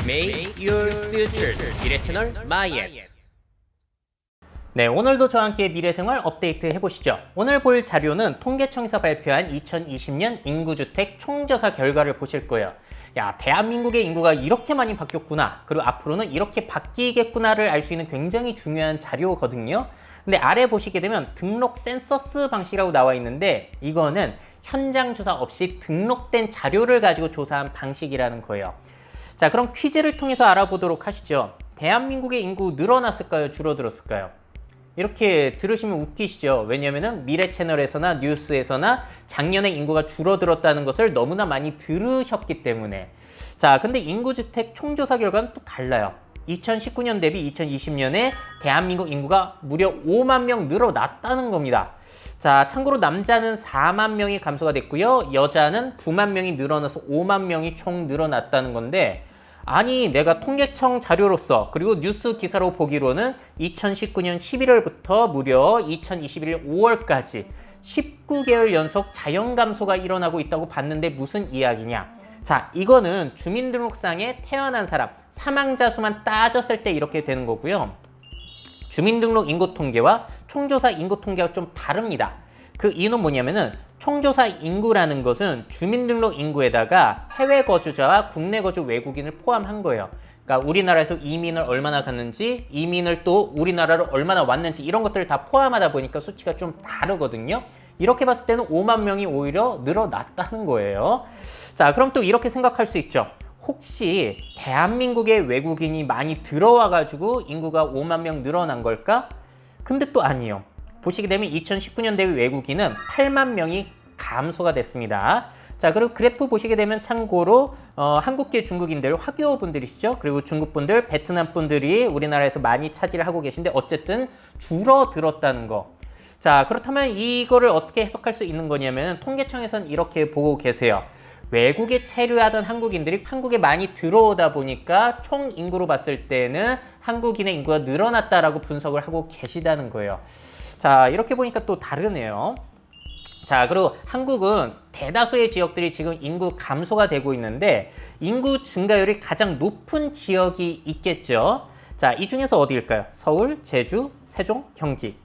Make your future 미래 채널 마이앤. 네, 오늘도 저와 함께 미래생활 업데이트 해보시죠. 오늘 볼 자료는 통계청에서 발표한 2020년 인구주택 총조사 결과를 보실 거예요. 야, 대한민국의 인구가 이렇게 많이 바뀌었구나, 그리고 앞으로는 이렇게 바뀌겠구나를 알 수 있는 굉장히 중요한 자료거든요. 근데 아래 보시게 되면 등록 센서스 방식이라고 나와 있는데, 이거는 현장 조사 없이 등록된 자료를 가지고 조사한 방식이라는 거예요. 자, 그럼 퀴즈를 통해서 알아보도록 하시죠. 대한민국의 인구 늘어났을까요? 줄어들었을까요? 이렇게 들으시면 웃기시죠? 왜냐면은 미래 채널에서나 뉴스에서나 작년에 인구가 줄어들었다는 것을 너무나 많이 들으셨기 때문에. 자, 근데 인구주택 총조사 결과는 또 달라요. 2019년 대비 2020년에 대한민국 인구가 무려 5만 명 늘어났다는 겁니다. 자, 참고로 남자는 4만 명이 감소가 됐고요. 여자는 9만 명이 늘어나서 5만 명이 총 늘어났다는 건데, 아니, 내가 통계청 자료로서 그리고 뉴스 기사로 보기로는 2019년 11월부터 무려 2021년 5월까지 19개월 연속 자연 감소가 일어나고 있다고 봤는데 무슨 이야기냐? 자, 이거는 주민등록상에 태어난 사람, 사망자 수만 따졌을 때 이렇게 되는 거고요. 주민등록 인구 통계와 총조사 인구 통계가 좀 다릅니다. 그 이유는 뭐냐면은 총조사 인구라는 것은 주민등록 인구에다가 해외 거주자와 국내 거주 외국인을 포함한 거예요. 그러니까 우리나라에서 이민을 얼마나 갔는지, 이민을 또 우리나라로 얼마나 왔는지, 이런 것들을 다 포함하다 보니까 수치가 좀 다르거든요. 이렇게 봤을 때는 5만 명이 오히려 늘어났다는 거예요. 자, 그럼 또 이렇게 생각할 수 있죠. 혹시 대한민국에 외국인이 많이 들어와가지고 인구가 5만 명 늘어난 걸까? 근데 또 아니에요. 보시게 되면 2019년 대비 외국인은 8만 명이 감소가 됐습니다. 자, 그리고 그래프 보시게 되면 참고로 한국계 중국인들, 화교분들이시죠. 그리고 중국분들, 베트남 분들이 우리나라에서 많이 차지를 하고 계신데 어쨌든 줄어들었다는 거. 자, 그렇다면 이거를 어떻게 해석할 수 있는 거냐면 통계청에서는 이렇게 보고 계세요. 외국에 체류하던 한국인들이 한국에 많이 들어오다 보니까 총 인구로 봤을 때는 한국인의 인구가 늘어났다라고 분석을 하고 계시다는 거예요. 자, 이렇게 보니까 또 다르네요. 자, 그리고 한국은 대다수의 지역들이 지금 인구 감소가 되고 있는데 인구 증가율이 가장 높은 지역이 있겠죠. 자, 이 중에서 어디일까요? 서울, 제주, 세종, 경기.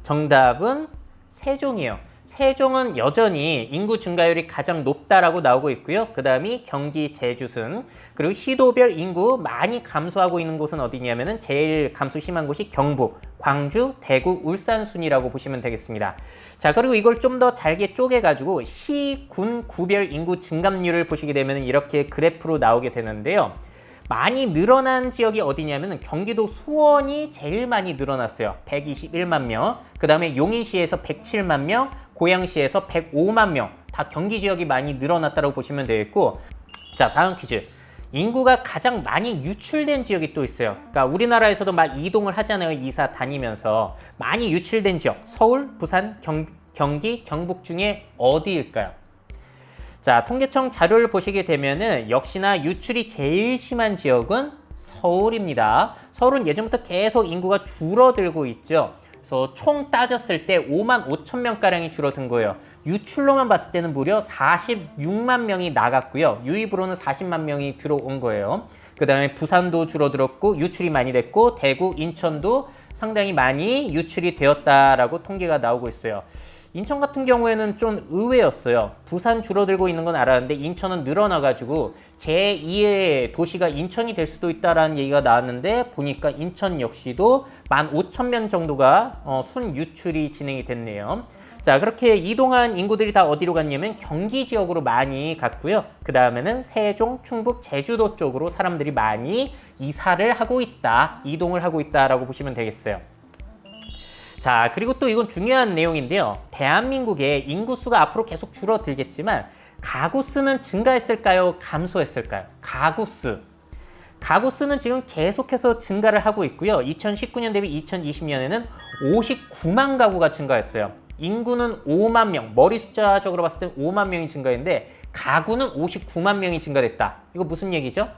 정답은 세종이에요. 세종은 여전히 인구 증가율이 가장 높다라고 나오고 있고요. 그 다음이 경기, 제주 순. 그리고 시도별 인구 많이 감소하고 있는 곳은 어디냐면은 제일 감소 심한 곳이 경북, 광주, 대구, 울산 순이라고 보시면 되겠습니다. 자, 그리고 이걸 좀 더 잘게 쪼개가지고 시, 군, 구별 인구 증감률을 보시게 되면 이렇게 그래프로 나오게 되는데요. 많이 늘어난 지역이 어디냐면 경기도 수원이 제일 많이 늘어났어요. 121만 명. 그 다음에 용인시에서 107만 명, 고양시에서 105만 명. 다 경기 지역이 많이 늘어났다고 보시면 되겠고, 자, 다음 퀴즈. 인구가 가장 많이 유출된 지역이 또 있어요. 그러니까 우리나라에서도 막 이동을 하잖아요. 이사 다니면서. 많이 유출된 지역. 서울, 부산, 경기, 경북 중에 어디일까요? 자, 통계청 자료를 보시게 되면은 역시나 유출이 제일 심한 지역은 서울입니다. 서울은 예전부터 계속 인구가 줄어들고 있죠. 그래서 총 따졌을 때 5만 5천 명가량이 줄어든 거예요. 유출로만 봤을 때는 무려 46만 명이 나갔고요. 유입으로는 40만 명이 들어온 거예요. 그 다음에 부산도 줄어들었고 유출이 많이 됐고 대구, 인천도 상당히 많이 유출이 되었다라고 통계가 나오고 있어요. 인천 같은 경우에는 좀 의외였어요. 부산 줄어들고 있는 건 알았는데 인천은 늘어나가지고 제2의 도시가 인천이 될 수도 있다라는 얘기가 나왔는데 보니까 인천 역시도 15,000명 정도가 순 유출이 진행이 됐네요. 자, 그렇게 이동한 인구들이 다 어디로 갔냐면 경기 지역으로 많이 갔고요. 그 다음에는 세종, 충북, 제주도 쪽으로 사람들이 많이 이사를 하고 있다, 이동을 하고 있다라고 보시면 되겠어요. 자, 그리고 또 이건 중요한 내용인데요. 대한민국의 인구수가 앞으로 계속 줄어들겠지만 가구 수는 증가했을까요? 감소했을까요? 가구 수는 지금 계속해서 증가를 하고 있고요. 2019년 대비 2020년에는 59만 가구가 증가했어요. 인구는 5만 명, 머리 숫자적으로 봤을 땐 5만 명이 증가했는데 가구는 59만 명이 증가됐다. 이거 무슨 얘기죠?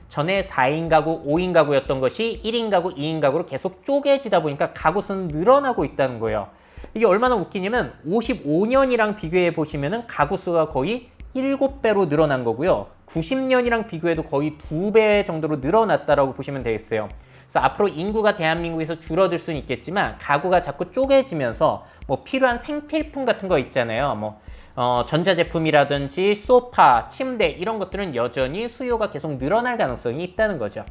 전에 4인 가구, 5인 가구였던 것이 1인 가구, 2인 가구로 계속 쪼개지다 보니까 가구 수는 늘어나고 있다는 거예요. 이게 얼마나 웃기냐면 55년이랑 비교해 보시면은 가구 수가 거의 7배로 늘어난 거고요. 90년이랑 비교해도 거의 2배 정도로 늘어났다라고 보시면 되겠어요. 그래서 앞으로 인구가 대한민국에서 줄어들 수는 있겠지만 가구가 자꾸 쪼개지면서 뭐 필요한 생필품 같은 거 있잖아요. 뭐 전자제품이라든지 소파, 침대 이런 것들은 여전히 수요가 계속 늘어날 가능성이 있다는 거죠.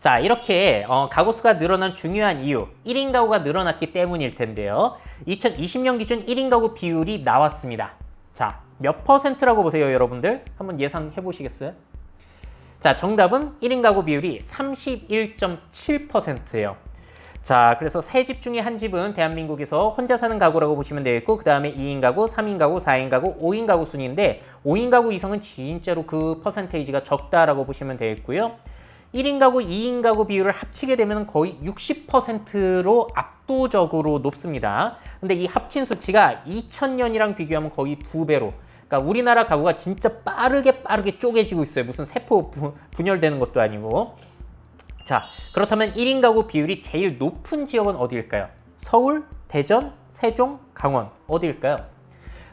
자, 이렇게 가구 수가 늘어난 중요한 이유 1인 가구가 늘어났기 때문일 텐데요. 2020년 기준 1인 가구 비율이 나왔습니다. 자, 몇 퍼센트라고 보세요, 여러분들? 한번 예상해 보시겠어요? 자, 정답은 1인 가구 비율이 31.7%예요. 자, 그래서 세 집 중에 한 집은 대한민국에서 혼자 사는 가구라고 보시면 되겠고, 그 다음에 2인 가구, 3인 가구, 4인 가구, 5인 가구 순인데 5인 가구 이상은 진짜로 그 퍼센테이지가 적다라고 보시면 되겠고요. 1인 가구, 2인 가구 비율을 합치게 되면 거의 60%로 압도적으로 높습니다. 근데 이 합친 수치가 2000년이랑 비교하면 거의 2배로, 그러니까 우리나라 가구가 진짜 빠르게 쪼개지고 있어요. 무슨 세포 분열되는 것도 아니고. 자, 그렇다면 1인 가구 비율이 제일 높은 지역은 어디일까요? 서울, 대전, 세종, 강원 어디일까요?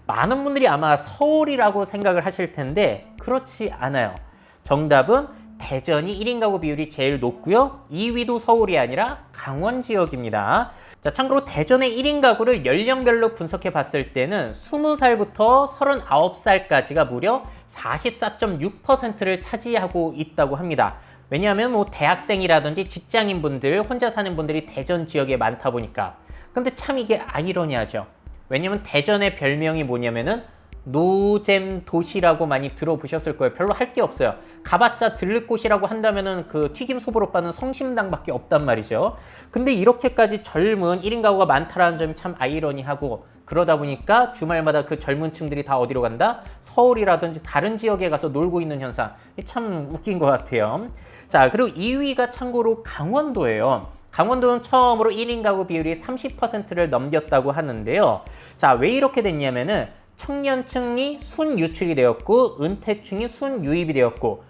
많은 분들이 아마 서울이라고 생각을 하실 텐데 그렇지 않아요. 정답은 대전이 1인 가구 비율이 제일 높고요. 2위도 서울이 아니라 강원 지역입니다. 자, 참고로 대전의 1인 가구를 연령별로 분석해 봤을 때는 20살부터 39살까지가 무려 44.6%를 차지하고 있다고 합니다. 왜냐하면 뭐 대학생이라든지 직장인분들, 혼자 사는 분들이 대전 지역에 많다 보니까. 근데 참 이게 아이러니하죠. 왜냐면 대전의 별명이 뭐냐면은 노잼 도시라고 많이 들어보셨을 거예요. 별로 할 게 없어요. 가봤자 들를 곳이라고 한다면은 그 튀김 소보로빠는 성심당밖에 없단 말이죠. 근데 이렇게까지 젊은 1인 가구가 많다라는 점이 참 아이러니하고, 그러다 보니까 주말마다 그 젊은 층들이 다 어디로 간다? 서울이라든지 다른 지역에 가서 놀고 있는 현상. 참 웃긴 것 같아요. 자, 그리고 2위가 참고로 강원도예요. 강원도는 처음으로 1인 가구 비율이 30%를 넘겼다고 하는데요. 자, 왜 이렇게 됐냐면은 청년층이 순유출이 되었고 은퇴층이 순유입이 되었고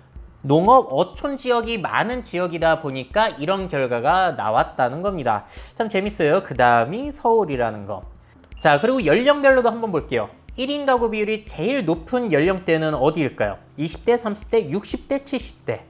농업, 어촌 지역이 많은 지역이다 보니까 이런 결과가 나왔다는 겁니다. 참 재밌어요. 그 다음이 서울이라는 거. 자, 그리고 연령별로도 한번 볼게요. 1인 가구 비율이 제일 높은 연령대는 어디일까요? 20대, 30대, 60대, 70대.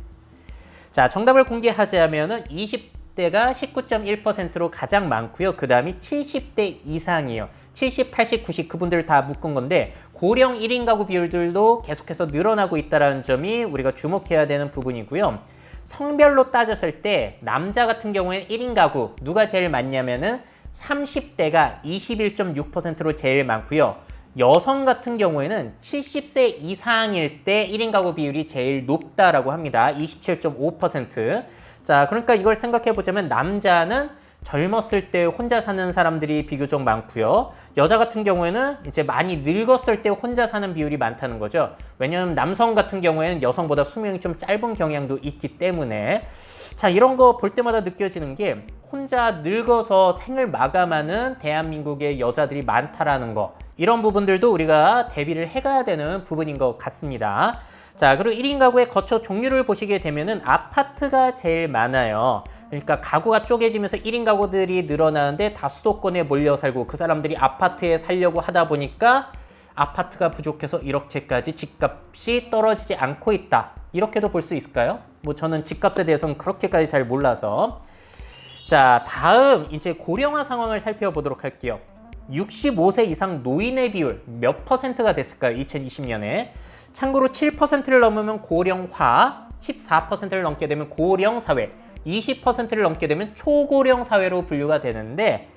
자, 정답을 공개하자면은 20대가 19.1%로 가장 많고요. 그 다음이 70대 이상이에요. 70, 80, 90 그분들 다 묶은 건데 고령 1인 가구 비율들도 계속해서 늘어나고 있다는 점이 우리가 주목해야 되는 부분이고요. 성별로 따졌을 때 남자 같은 경우에는 1인 가구 누가 제일 많냐면은 30대가 21.6%로 제일 많고요. 여성 같은 경우에는 70세 이상일 때 1인 가구 비율이 제일 높다라고 합니다. 27.5%. 자, 그러니까 이걸 생각해 보자면 남자는 젊었을 때 혼자 사는 사람들이 비교적 많고요. 여자 같은 경우에는 이제 많이 늙었을 때 혼자 사는 비율이 많다는 거죠. 왜냐하면 남성 같은 경우에는 여성보다 수명이 좀 짧은 경향도 있기 때문에. 자, 이런 거 볼 때마다 느껴지는 게 혼자 늙어서 생을 마감하는 대한민국의 여자들이 많다라는 거. 이런 부분들도 우리가 대비를 해가야 되는 부분인 것 같습니다. 자, 그리고 1인 가구의 거처 종류를 보시게 되면은 아파트가 제일 많아요. 그러니까 가구가 쪼개지면서 1인 가구들이 늘어나는데 다 수도권에 몰려 살고 그 사람들이 아파트에 살려고 하다 보니까 아파트가 부족해서 이렇게까지 집값이 떨어지지 않고 있다. 이렇게도 볼 수 있을까요? 뭐 저는 집값에 대해서는 그렇게까지 잘 몰라서. 자, 다음 이제 고령화 상황을 살펴보도록 할게요. 65세 이상 노인의 비율 몇 퍼센트가 됐을까요? 2020년에. 참고로 7%를 넘으면 고령화, 14%를 넘게 되면 고령사회, 20%를 넘게 되면 초고령 사회로 분류가 되는데,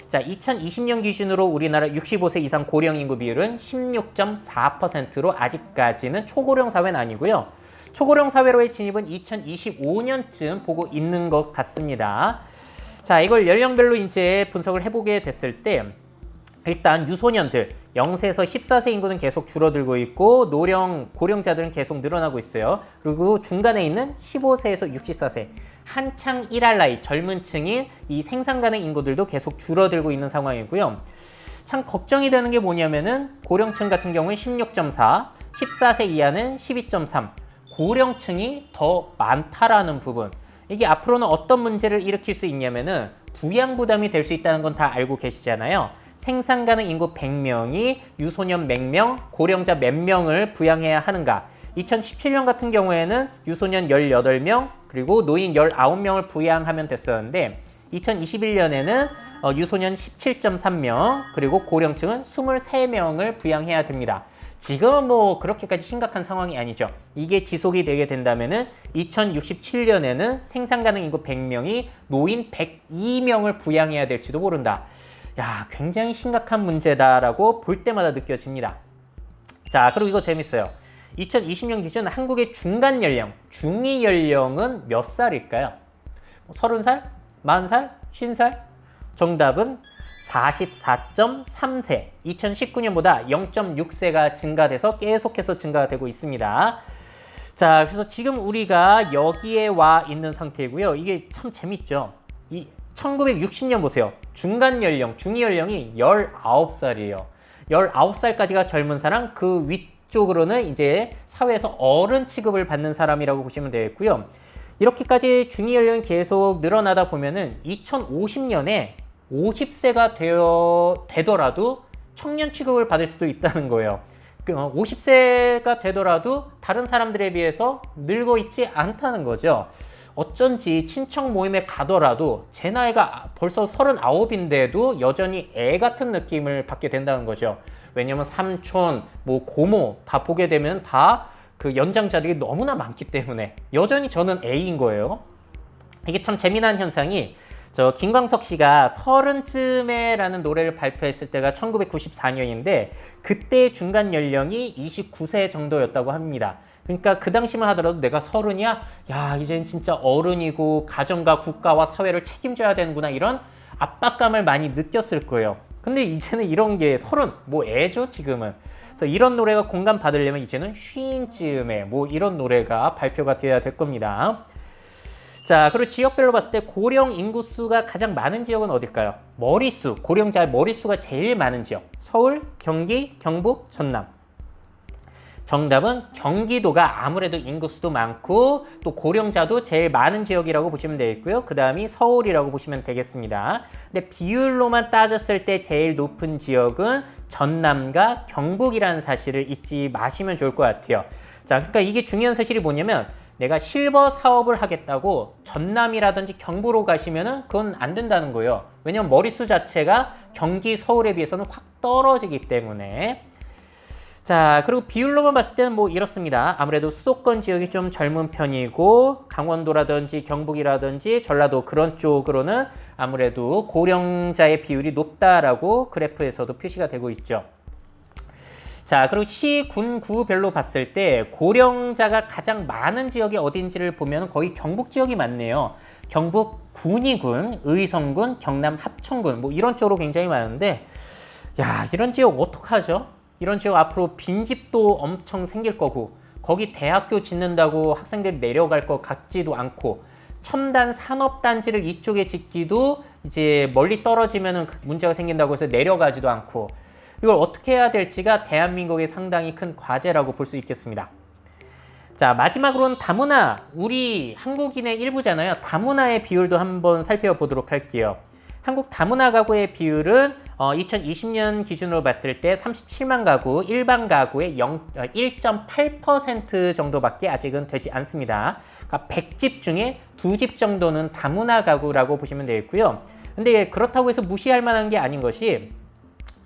자, 2020년 기준으로 우리나라 65세 이상 고령 인구 비율은 16.4%로 아직까지는 초고령 사회는 아니고요. 초고령 사회로의 진입은 2025년쯤 보고 있는 것 같습니다. 자, 이걸 연령별로 이제 분석을 해보게 됐을 때 일단 유소년들 0세에서 14세 인구는 계속 줄어들고 있고 고령자들은 계속 늘어나고 있어요. 그리고 중간에 있는 15세에서 64세 한창 일할 나이 젊은 층인 이 생산 가능 인구들도 계속 줄어들고 있는 상황이고요. 참 걱정이 되는 게 뭐냐면은 고령층 같은 경우는 16.4, 14세 이하는 12.3, 고령층이 더 많다라는 부분. 이게 앞으로는 어떤 문제를 일으킬 수 있냐면은 부양 부담이 될 수 있다는 건 다 알고 계시잖아요. 생산 가능 인구 100명이 유소년 몇 명, 고령자 몇 명을 부양해야 하는가. 2017년 같은 경우에는 유소년 18명, 그리고 노인 19명을 부양하면 됐었는데 2021년에는 유소년 17.3명, 그리고 고령층은 23명을 부양해야 됩니다. 지금은 뭐 그렇게까지 심각한 상황이 아니죠. 이게 지속이 되게 된다면은 2067년에는 생산 가능 인구 100명이 노인 102명을 부양해야 될지도 모른다. 야, 굉장히 심각한 문제다라고 볼 때마다 느껴집니다. 자, 그리고 이거 재밌어요. 2020년 기준 한국의 중간 연령, 중위 연령은 몇 살일까요? 30살? 40살? 50살? 정답은 44.3세. 2019년보다 0.6세가 증가돼서 계속해서 증가가 되고 있습니다. 자, 그래서 지금 우리가 여기에 와 있는 상태고요. 이게 참 재밌죠. 1960년 보세요. 중간 연령, 중위 연령이 19살이에요. 19살까지가 젊은 사람, 그 위쪽으로는 이제 사회에서 어른 취급을 받는 사람이라고 보시면 되겠고요. 이렇게까지 중위 연령이 계속 늘어나다 보면은 2050년에 50세가 되더라도 청년 취급을 받을 수도 있다는 거예요. 50세가 되더라도 다른 사람들에 비해서 늙어 있지 않다는 거죠. 어쩐지 친척 모임에 가더라도 제 나이가 벌써 39인데도 여전히 애 같은 느낌을 받게 된다는 거죠. 왜냐면 삼촌, 뭐 고모 다 보게 되면 다 그 연장자들이 너무나 많기 때문에 여전히 저는 애인 거예요. 이게 참 재미난 현상이 김광석 씨가 30쯤에라는 노래를 발표했을 때가 1994년인데 그때 중간 연령이 29세 정도였다고 합니다. 그러니까 그 당시만 하더라도 내가 30이야? 야, 이젠 진짜 어른이고 가정과 국가와 사회를 책임져야 되는구나, 이런 압박감을 많이 느꼈을 거예요. 근데 이제는 이런 게 30, 뭐 애죠 지금은. 그래서 이런 노래가 공감받으려면 이제는 50쯤에 뭐 이런 노래가 발표가 되어야 될 겁니다. 자, 그리고 지역별로 봤을 때 고령 인구수가 가장 많은 지역은 어딜까요? 머릿수, 고령자 머릿수가 제일 많은 지역. 서울, 경기, 경북, 전남. 정답은 경기도가 아무래도 인구수도 많고 또 고령자도 제일 많은 지역이라고 보시면 되겠고요. 그 다음이 서울이라고 보시면 되겠습니다. 근데 비율로만 따졌을 때 제일 높은 지역은 전남과 경북이라는 사실을 잊지 마시면 좋을 것 같아요. 자, 그러니까 이게 중요한 사실이 뭐냐면 내가 실버 사업을 하겠다고 전남이라든지 경북으로 가시면은 그건 안 된다는 거예요. 왜냐면 머릿수 자체가 경기, 서울에 비해서는 확 떨어지기 때문에. 자, 그리고 비율로만 봤을 때는 뭐 이렇습니다. 아무래도 수도권 지역이 좀 젊은 편이고 강원도라든지 경북이라든지 전라도 그런 쪽으로는 아무래도 고령자의 비율이 높다라고 그래프에서도 표시가 되고 있죠. 자, 그리고 시, 군, 구별로 봤을 때 고령자가 가장 많은 지역이 어딘지를 보면 거의 경북 지역이 많네요. 경북 군위군, 의성군, 경남 합천군 뭐 이런 쪽으로 굉장히 많은데 야, 이런 지역 어떡하죠? 이런 지역 앞으로 빈집도 엄청 생길 거고 거기 대학교 짓는다고 학생들이 내려갈 것 같지도 않고 첨단 산업단지를 이쪽에 짓기도 이제 멀리 떨어지면 문제가 생긴다고 해서 내려가지도 않고 이걸 어떻게 해야 될지가 대한민국의 상당히 큰 과제라고 볼 수 있겠습니다. 자, 마지막으로는 다문화, 우리 한국인의 일부잖아요. 다문화의 비율도 한번 살펴보도록 할게요. 한국 다문화 가구의 비율은 2020년 기준으로 봤을 때 37만 가구, 일반 가구의 1.8% 정도밖에 아직은 되지 않습니다. 그러니까 100집 중에 2집 정도는 다문화 가구라고 보시면 되겠고요. 근데 그렇다고 해서 무시할 만한 게 아닌 것이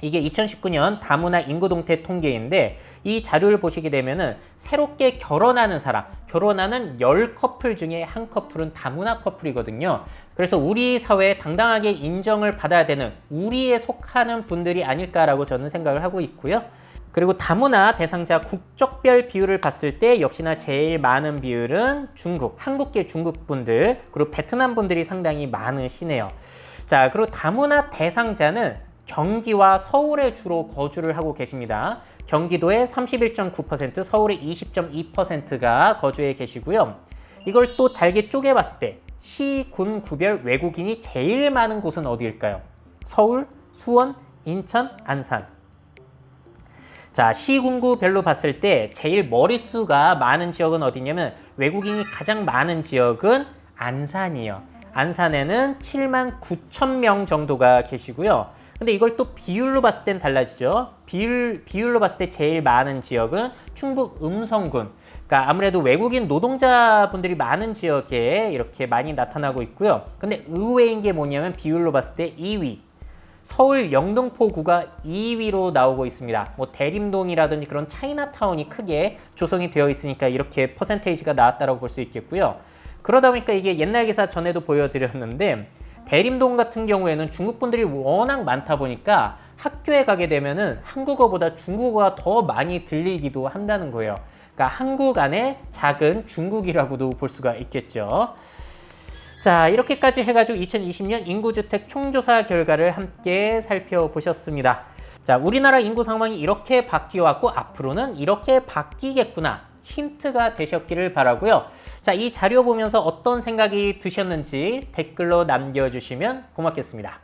이게 2019년 다문화 인구동태 통계인데 이 자료를 보시게 되면은 새롭게 결혼하는 사람, 결혼하는 10커플 중에 한 커플은 다문화 커플이거든요. 그래서 우리 사회에 당당하게 인정을 받아야 되는 우리에 속하는 분들이 아닐까라고 저는 생각을 하고 있고요. 그리고 다문화 대상자 국적별 비율을 봤을 때 역시나 제일 많은 비율은 중국, 한국계 중국 분들, 그리고 베트남 분들이 상당히 많으시네요. 자, 그리고 다문화 대상자는 경기와 서울에 주로 거주를 하고 계십니다. 경기도의 31.9%, 서울의 20.2%가 거주해 계시고요. 이걸 또 잘게 쪼개봤을 때 시, 군, 구별 외국인이 제일 많은 곳은 어디일까요? 서울, 수원, 인천, 안산. 자, 시, 군, 구별로 봤을 때 제일 머릿수가 많은 지역은 어디냐면 외국인이 가장 많은 지역은 안산이에요. 안산에는 7만 9천 명 정도가 계시고요. 근데 이걸 또 비율로 봤을 땐 달라지죠. 비율로 봤을 때 제일 많은 지역은 충북 음성군. 그러니까 아무래도 외국인 노동자분들이 많은 지역에 이렇게 많이 나타나고 있고요. 근데 의외인 게 뭐냐면 비율로 봤을 때 2위. 서울 영등포구가 2위로 나오고 있습니다. 뭐 대림동이라든지 그런 차이나타운이 크게 조성이 되어 있으니까 이렇게 퍼센테이지가 나왔다고 볼 수 있겠고요. 그러다 보니까 이게 옛날 기사 전에도 보여드렸는데 대림동 같은 경우에는 중국 분들이 워낙 많다 보니까 학교에 가게 되면은 한국어보다 중국어가 더 많이 들리기도 한다는 거예요. 그러니까 한국 안에 작은 중국이라고도 볼 수가 있겠죠. 자, 이렇게까지 해가지고 2020년 인구주택 총조사 결과를 함께 살펴보셨습니다. 자, 우리나라 인구 상황이 이렇게 바뀌어왔고 앞으로는 이렇게 바뀌겠구나. 힌트가 되셨기를 바라고요. 자, 이 자료 보면서 어떤 생각이 드셨는지 댓글로 남겨주시면 고맙겠습니다.